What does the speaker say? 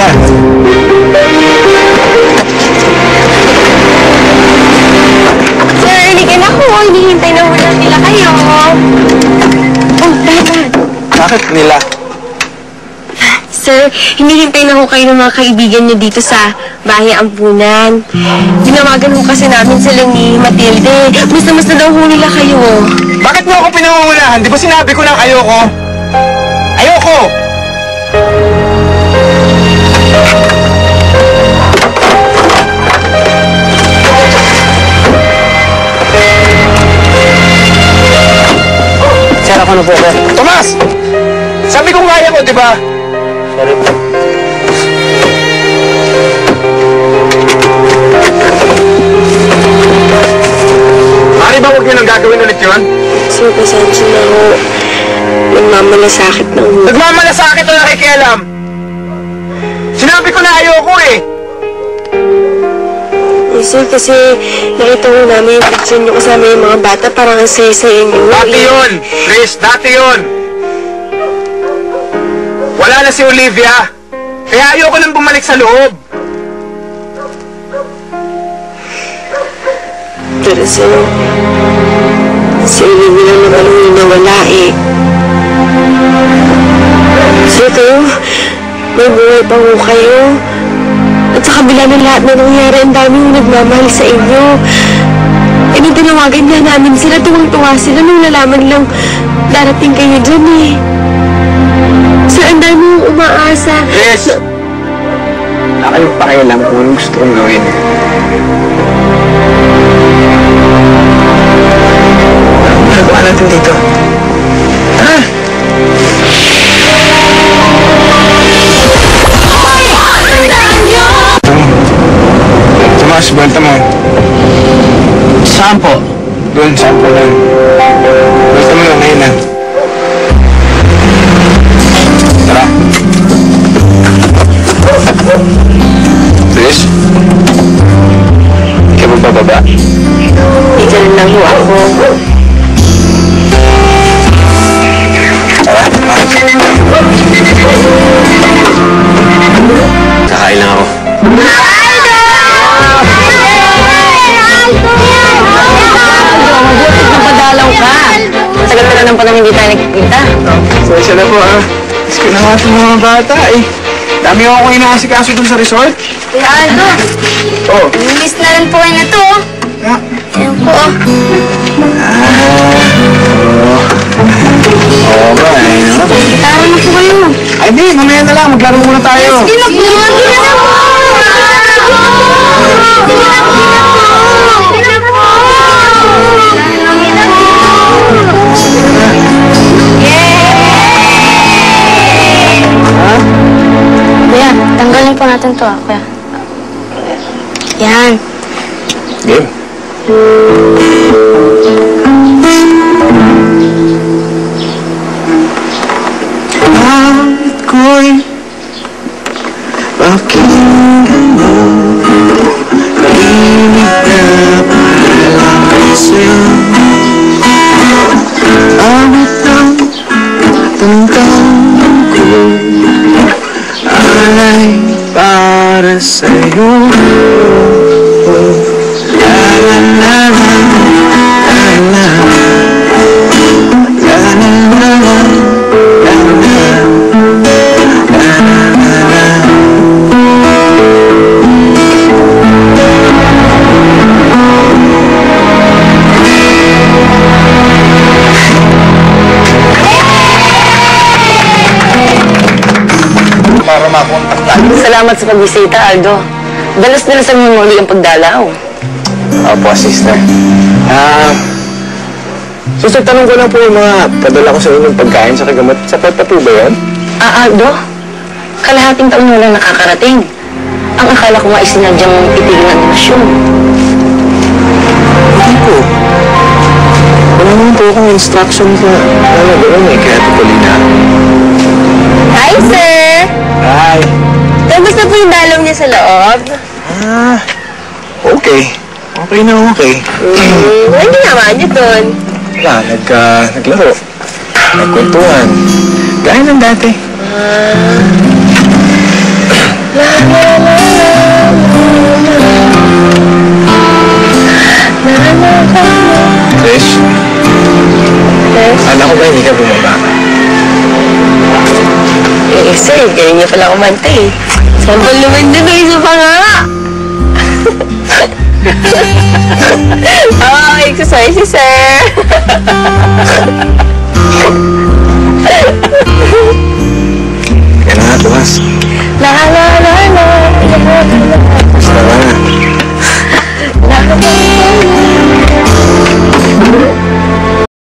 na. Sir, halika na po. Hinihintay na muna nila kayo. Oh, dahan. Bakit nila? Sir, hinihintay na ho kayo ng mga kaibigan niyo dito sa Bahay Ampunan. Tinawagan ho kasi namin sila ni Matilde. Mas na daw ho nila kayo. Bakit mo ako pinangungunahan? Di ba sinabi ko lang ayoko? Ayoko! Sir, ako na po, sir. Tomas! Sabi kong kaya ko, di ba? Sorry po. Mari ba huwag nyo nang gagawin ulit yun? Sir, pasensya na ho. Nagmamalasakit na ho. Nagmamalasakit o nakikialam? Sinabi ko na ayoko eh! Eh, sir, kasi nakita ko namin yung picture niyo kasama yung mga bata. Parang ang saya-saya niyo. Dati yun! Chris, dati yun! Wala na si Olivia. Kaya ayoko nang bumalik sa loob. Pero sir, si Olivia lang naman yung nawala eh. Sir, kayo, may buhay pa ho kayo. At sa kabila ng lahat na nangyari, ang daming nagmamahal sa inyo. E nung tinawagan niya namin sila, tuwang-tuwa sila nung nalaman lang darating kayo dyan eh. Sir, ang daming umaasa. Chris! Wala kayong pakialam kung anong gusto kong gawin. Anong ginagawa natin dito? Ha? Tomas, buwelta mo. Saan po? Doon, saan po lang. Buwelta mo lang, ngayon na. Tara. Chris? Ikaw magbababa? Ika lang ho ako. Tara. Kakain lang ako. Napadalaw ka. Matagal-tagal ng panahon hindi tayo nagkikita. Sensya na po ha. Mas ko na nga itong mga bata eh. Dami ako inaasikaso dun sa resort. Kuya Aldo, Oh. miss na rin po kayo na to. Ja. Ayan po. Oo ba eh. No? Tara na po kayo. Ay di, mamaya na lang. Maglaro muna tayo. Sige na po. Sige na po. Kuya, tanggalin po natin to kuya. Yan. Game. Bakit ko'y pakinggan Kalimig na paalala sa'yo Awit ang tandang ko Alay para sa'yo La la la la la la La la la la la la para makontak tayo. Salamat sa pagbisita, Aldo. Dalas-dalas ang muli ang pagdalaw. Opo, sister. Sister, tanong ko lang po yung mga padala ko sa inyong pagkain sa kagamot. Sapat pa po ba yan? Aldo, kalahating taon mo lang nakakarating. Ang akala ko nga isinadyang itigil ng animasyon. Hindi po. Wala naman po akong instruction sa gano'n eh, kaya ito Polina. Hi, sir. Hi. Tapos na po yung dalaw niya sa loob. Okay. Okay na okay. Ano ginawa niyo doon? Wala, naglaro. Nagkwentuhan. Gaya ng dati. ko ba hindi ka bumaba? Eh, sir, galing niya pala kumanta eh. Sample naman din, may isa pa nga. Oh, exercise si sir. Kaya na, Tomas. La la la la la la. Basta ba na? La la la la.